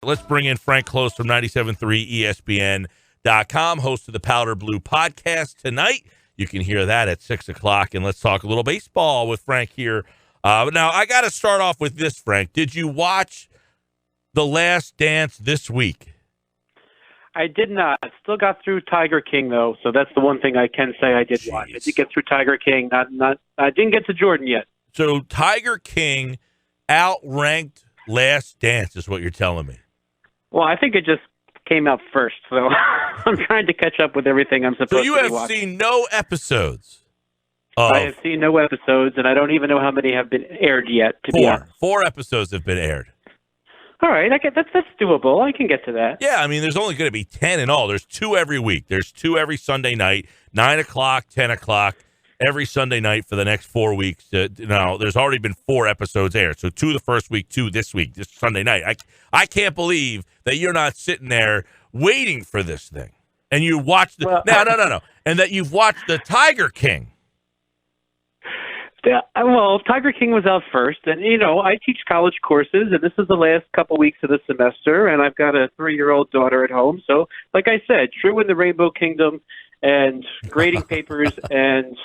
Let's bring in Frank Klose from 97.3 ESPN.com, host of the Powder Blue podcast tonight. You can hear that at 6 o'clock, and let's talk a little baseball with Frank here. Now, I got to start off with this, Frank. Did you watch The Last Dance this week? I did not. Still got through Tiger King, though, so that's the one thing I can say I did watch. I did get through Tiger King. I didn't get to Jordan yet. So Tiger King outranked Last Dance is what you're telling me. Well, I think it just came out first, so I'm trying to catch up with everything I'm supposed to be watching. So you have seen no episodes? I have seen no episodes, and I don't even know how many have been aired yet, to be honest. 4 episodes have been aired. All right, that's doable. I can get to that. Yeah, I mean, there's only going to be 10 in all. There's 2 every week. There's 2 every Sunday night, 9 o'clock, 10 o'clock, every Sunday night for the next 4 weeks. Now, there's already been 4 episodes aired. So 2 the first week, 2 this week, this Sunday night. I can't believe that you're not sitting there waiting for this thing. And you watch the no. And that you've watched the Tiger King. Yeah, well, Tiger King was out first, and, I teach college courses, and this is the last couple weeks of the semester, and I've got a 3-year-old daughter at home. So, like I said, true in the Rainbow Kingdom and grading papers, and,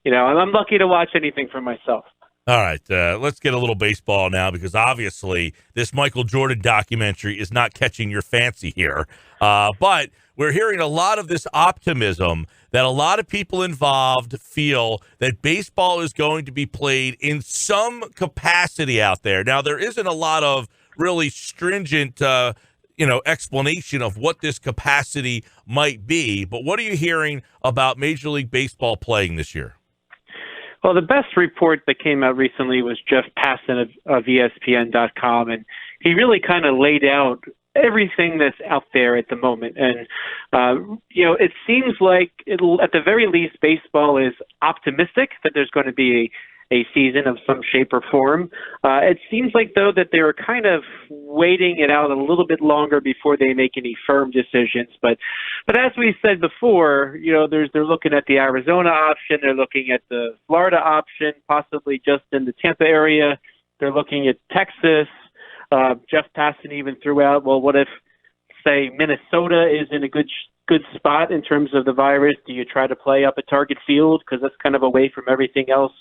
I'm lucky to watch anything for myself. All right, let's get a little baseball now, because obviously this Michael Jordan documentary is not catching your fancy here. But we're hearing a lot of this optimism that a lot of people involved feel that baseball is going to be played in some capacity out there. Now, there isn't a lot of really stringent, explanation of what this capacity might be. But what are you hearing about Major League Baseball playing this year? Well, the best report that came out recently was Jeff Passan of ESPN.com, and he really kind of laid out everything that's out there at the moment. And, it seems like, at the very least, baseball is optimistic that there's going to be a season of some shape or form. It seems like, though, that they're kind of waiting it out a little bit longer before they make any firm decisions. But as we said before, they're looking at the Arizona option, they're looking at the Florida option, possibly just in the Tampa area. They're looking at Texas. Jeff Passan even threw out, well, what if, say, Minnesota is in a good spot in terms of the virus? Do you try to play up at Target Field because that's kind of away from everything else?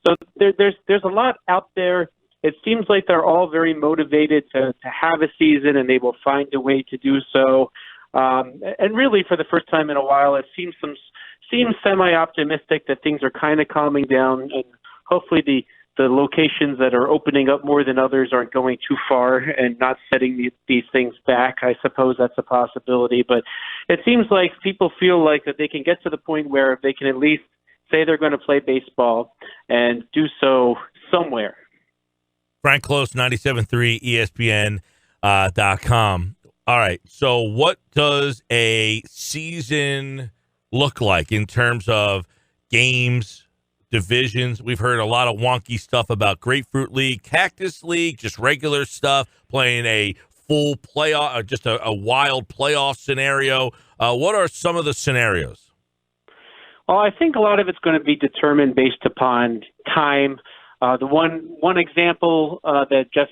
So there's a lot out there. It seems like they're all very motivated to have a season, and they will find a way to do so. And really, for the first time in a while, it seems semi-optimistic that things are kind of calming down, and hopefully the locations that are opening up more than others aren't going too far and not setting these things back. I suppose that's a possibility. But it seems like people feel like that they can get to the point where they can at least say they're going to play baseball and do so somewhere. Frank Klose, 97.3 ESPN.com. All right, so what does a season look like in terms of games, divisions? We've heard a lot of wonky stuff about Grapefruit League, Cactus League, just regular stuff, playing a full playoff, or just a wild playoff scenario. What are some of the scenarios? Well, I think a lot of it's going to be determined based upon time. The one example that Jeff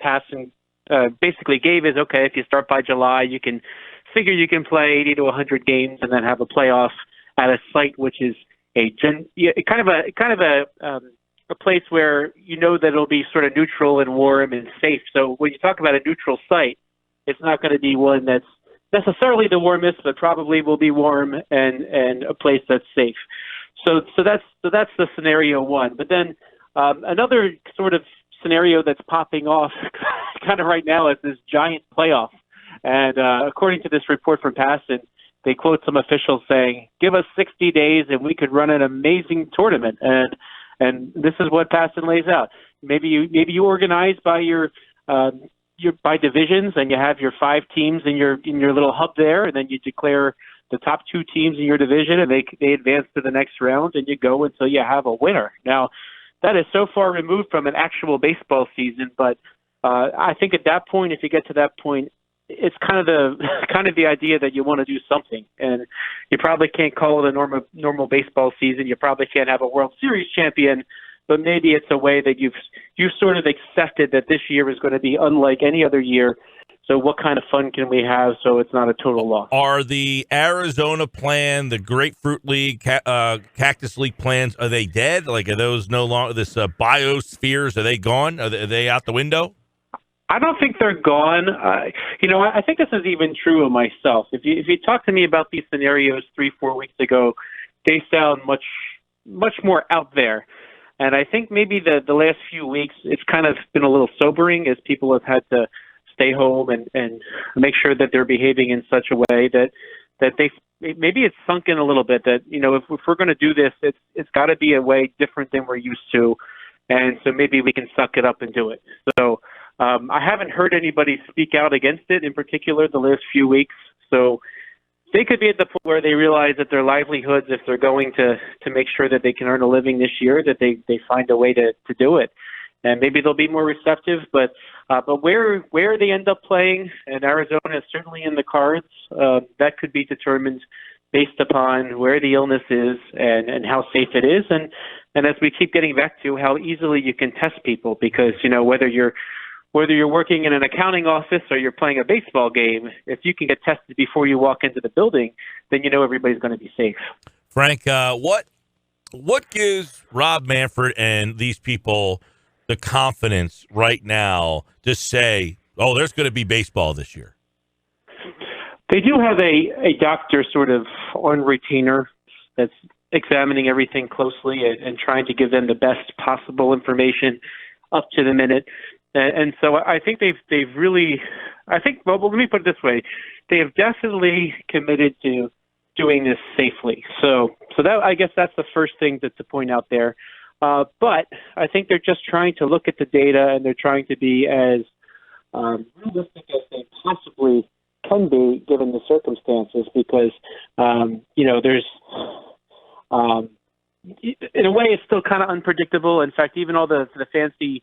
Passan basically gave is, okay, if you start by July, you can figure you can play 80 to 100 games and then have a playoff at a site which is a place where that it'll be sort of neutral and warm and safe. So when you talk about a neutral site, it's not going to be one that's necessarily the warmest, but probably will be warm and a place that's safe. So that's the scenario one. But then another sort of scenario that's popping off kind of right now is this giant playoff. And according to this report from Passan, they quote some officials saying, "Give us 60 days and we could run an amazing tournament." And this is what Passan lays out. Maybe you organize by your by divisions, and you have your 5 teams in your little hub there, and then you declare the top 2 teams in your division, and they advance to the next round, and you go until you have a winner. Now, that is so far removed from an actual baseball season, but I think at that point, if you get to that point, it's kind of the idea that you want to do something, and you probably can't call it a normal baseball season. You probably can't have a World Series champion, but maybe it's a way that you've sort of accepted that this year is going to be unlike any other year. So what kind of fun can we have so it's not a total loss? Are the Arizona plan, the Grapefruit League, Cactus League plans, are they dead? Like, are those no longer, this biospheres, are they gone? Are they out the window? I don't think they're gone. I think this is even true of myself. If you talk to me about these scenarios 3-4 weeks ago, they sound much more out there. And I think maybe the last few weeks, it's kind of been a little sobering as people have had to stay home and make sure that they're behaving in such a way that they maybe it's sunk in a little bit that, if we're going to do this, it's got to be a way different than we're used to. And so maybe we can suck it up and do it. So I haven't heard anybody speak out against it in particular the last few weeks. So they could be at the point where they realize that their livelihoods, if they're going to make sure that they can earn a living this year, that they find a way to do it. And maybe they'll be more receptive, but where they end up playing, and Arizona is certainly in the cards, that could be determined based upon where the illness is and how safe it is, and as we keep getting back to how easily you can test people, because whether you're working in an accounting office or you're playing a baseball game, if you can get tested before you walk into the building, then everybody's going to be safe. Frank, what gives Rob Manfred and these people the confidence right now to say, oh, there's going to be baseball this year? They do have a doctor sort of on retainer that's examining everything closely and trying to give them the best possible information up to the minute. And so I think they've really, well, let me put it this way. They have definitely committed to doing this safely. So that, I guess that's the first thing to point out there. But I think they're just trying to look at the data, and they're trying to be as realistic as they possibly can be given the circumstances, because, there's, in a way, it's still kind of unpredictable. In fact, even all the fancy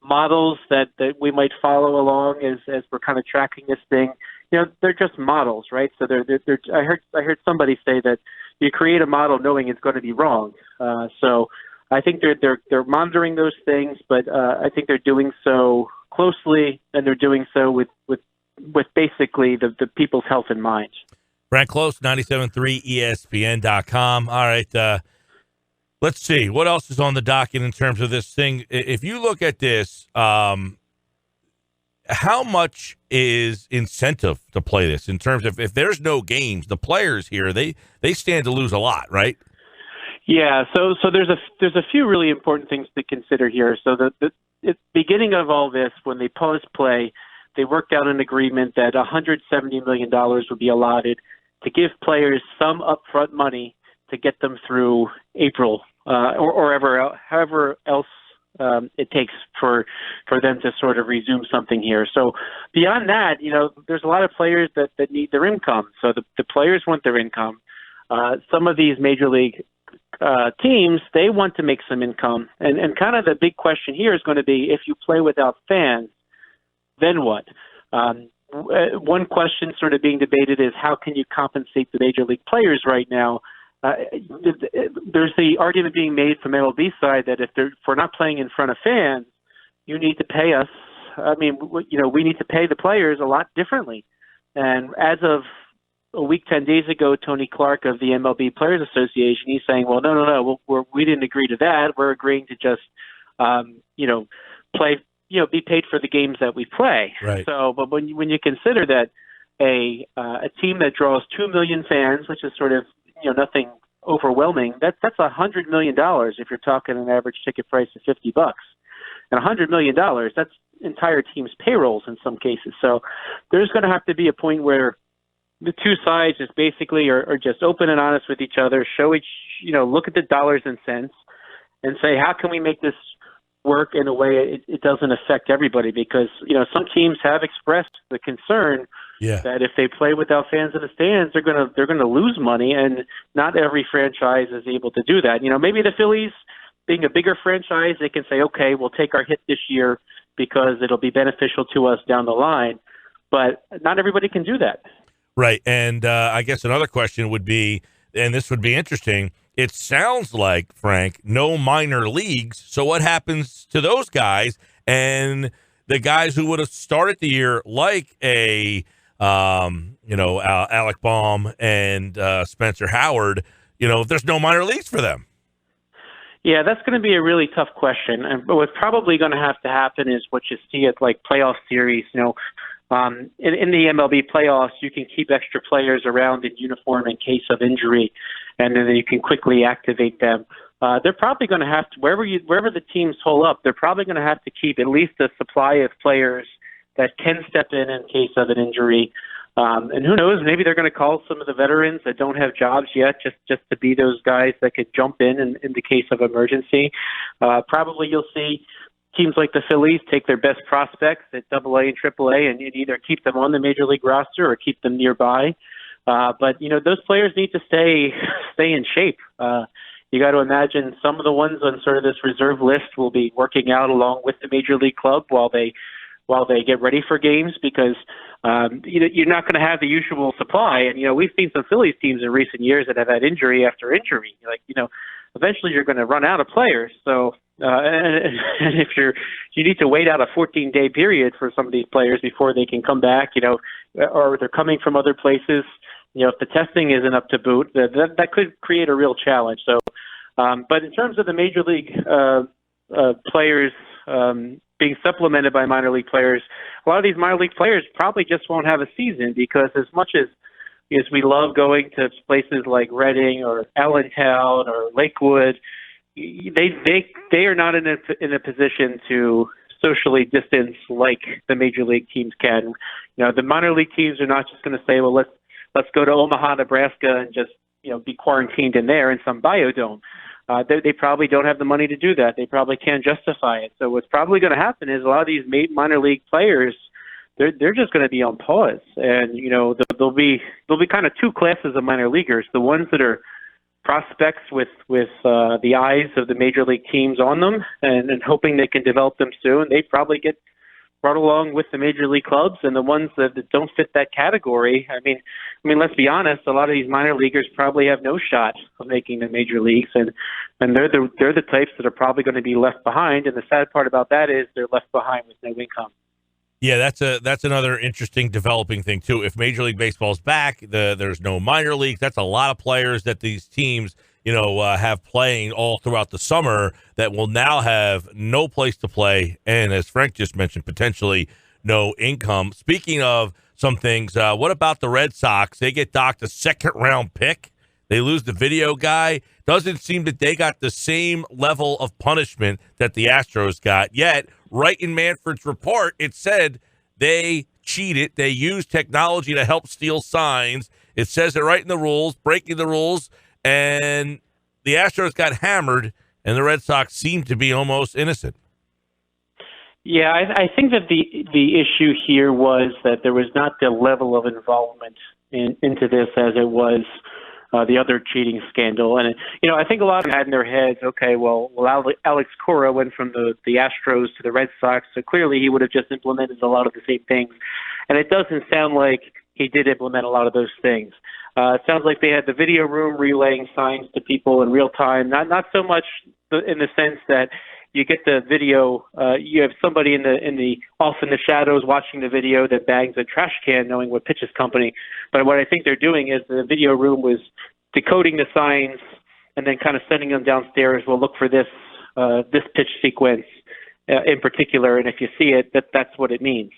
models that we might follow along as we're kind of tracking this thing, they're just models, right? So they're I heard somebody say that you create a model knowing it's going to be wrong. So I think they're monitoring those things, but I think they're doing so closely, and they're doing so with basically the people's health in mind. Frank Klose, 97.3 ESPN.com. All right, let's see. What else is on the docket in terms of this thing? If you look at this, how much is incentive to play this in terms of if there's no games, the players here, they stand to lose a lot, right? Yeah, so there's a few really important things to consider here. So the beginning of all this, when they paused play, they worked out an agreement that $170 million would be allotted to give players some upfront money to get them through April or however else it takes for them to sort of resume something here. So beyond that, there's a lot of players that need their income. So the players want their income. Some of these major league teams, they want to make some income. And kind of the big question here is going to be, if you play without fans, then what? One question sort of being debated is, how can you compensate the major league players right now? There's the argument being made from MLB side that if we're not playing in front of fans, you need to pay us. I mean, we need to pay the players a lot differently. And as of a week, 10 days ago, Tony Clark of the MLB Players Association, he's saying, well, no, we didn't agree to that. We're agreeing to just, play, be paid for the games that we play. Right. So, but when you consider that a team that draws 2 million fans, which is sort of, nothing overwhelming, that's $100 million if you're talking an average ticket price of $50. And $100 million, that's entire teams' payrolls in some cases. So there's going to have to be a point where the two sides just basically are just open and honest with each other, look at the dollars and cents and say, how can we make this work in a way it doesn't affect everybody? Because, some teams have expressed the concern that if they play without fans in the stands, they're going to lose money, and not every franchise is able to do that. Maybe the Phillies, being a bigger franchise, they can say, okay, we'll take our hit this year because it'll be beneficial to us down the line. But not everybody can do that. Right. And I guess another question would be, and this would be interesting, it sounds like, Frank, no minor leagues. So what happens to those guys and the guys who would have started the year like Alec Baum and Spencer Howard? If there's no minor leagues for them. Yeah, that's going to be a really tough question. But what's probably going to have to happen is what you see at like playoff series. In the MLB playoffs, you can keep extra players around in uniform in case of injury, and then you can quickly activate them. They're probably going to have to, wherever the teams hole up, they're probably going to have to keep at least a supply of players that can step in case of an injury. And who knows, maybe they're going to call some of the veterans that don't have jobs yet just to be those guys that could jump in the case of emergency. Probably you'll see teams like the Phillies take their best prospects at AA and AAA and either keep them on the major league roster or keep them nearby. But those players need to stay in shape. You got to imagine some of the ones on sort of this reserve list will be working out along with the major league club while they get ready for games, because you're not going to have the usual supply. And we've seen some Phillies teams in recent years that have had injury after injury. Eventually you're going to run out of players. So and if you need to wait out a 14-day period for some of these players before they can come back, or they're coming from other places. If the testing isn't up to boot, that could create a real challenge. So, but in terms of the major league players being supplemented by minor league players, a lot of these minor league players probably just won't have a season, because as much as we love going to places like Reading or Allentown or Lakewood, they are not in a position to socially distance like the major league teams can. The minor league teams are not just going to say, well, let's go to Omaha, Nebraska, and just be quarantined in there in some biodome. They probably don't have the money to do that. They probably can't justify it. So what's probably going to happen is a lot of these minor league players, they're just going to be on pause, and there'll be kind of two classes of minor leaguers: the ones that are prospects with the eyes of the major league teams on them, and hoping they can develop them soon. They probably get brought along with the major league clubs, and the ones that don't fit that category. I mean, let's be honest. A lot of these minor leaguers probably have no shot of making the major leagues, and they're the types that are probably going to be left behind. And the sad part about that is they're left behind with no income. Yeah, that's another interesting developing thing too. If Major League Baseball's back, there's no minor leagues. That's a lot of players that these teams have playing all throughout the summer that will now have no place to play, and as Frank just mentioned, potentially no income. Speaking of some things, what about the Red Sox? They get docked a second-round pick. They lose the video guy. Doesn't seem that they got the same level of punishment that the Astros got. Yet, right in Manfred's report, it said they cheated. They used technology to help steal signs. It says it right in the rules, breaking the rules. And the Astros got hammered, and the Red Sox seemed to be almost innocent. Yeah, I think that the issue here was that there was not the level of involvement into this as it was the other cheating scandal. And, I think a lot of them had in their heads, okay, well Alex Cora went from the Astros to the Red Sox, so clearly he would have just implemented a lot of the same things. And it doesn't sound like he did implement a lot of those things. It sounds like they had the video room relaying signs to people in real time, not so much in the sense that you get the video, you have somebody in the off in the shadows watching the video that bangs a trash can knowing what pitch is company. But what I think they're doing is the video room was decoding the signs and then kind of sending them downstairs. Well, look for this pitch sequence in particular, and if you see it, that's what it means.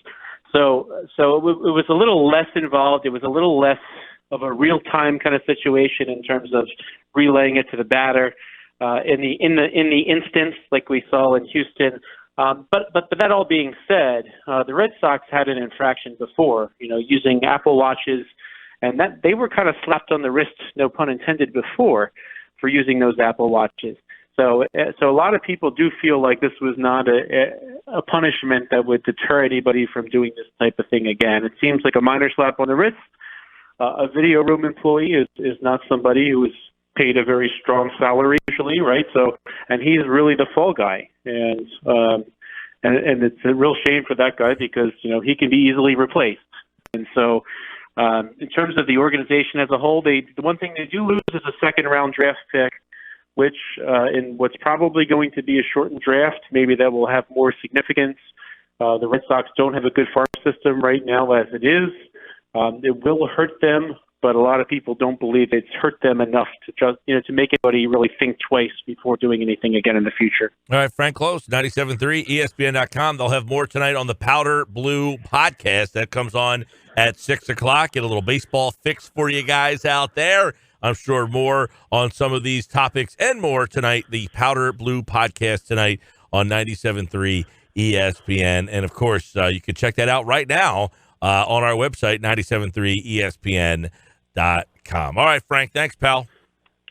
So it was a little less involved. It was a little less of a real-time kind of situation in terms of relaying it to the batter in the instance like we saw in Houston. But that all being said, the Red Sox had an infraction before, using Apple Watches, and that they were kind of slapped on the wrist, no pun intended, before for using those Apple Watches. So a lot of people do feel like this was not a punishment that would deter anybody from doing this type of thing again. It seems like a minor slap on the wrist. A video room employee is not somebody who is paid a very strong salary usually, right? So, and he's really the fall guy, and it's a real shame for that guy because he can be easily replaced. And so, in terms of the organization as a whole, the one thing they do lose is a second round draft pick. which in what's probably going to be a shortened draft, maybe that will have more significance. The Red Sox don't have a good farm system right now as it is. It will hurt them, but a lot of people don't believe it's hurt them enough to just, to make anybody really think twice before doing anything again in the future. All right, Frank Klose, 97.3, ESPN.com. They'll have more tonight on the Powder Blue podcast that comes on at 6 o'clock. Get a little baseball fix for you guys out there. I'm sure more on some of these topics and more tonight. The Powder Blue podcast tonight on 97.3 ESPN. And, of course, you can check that out right now on our website, 97.3ESPN.com. All right, Frank. Thanks, pal.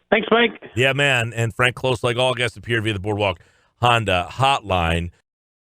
Thanks, Mike. Yeah, man. And Frank Klose, like all guests, appeared via the Boardwalk Honda hotline.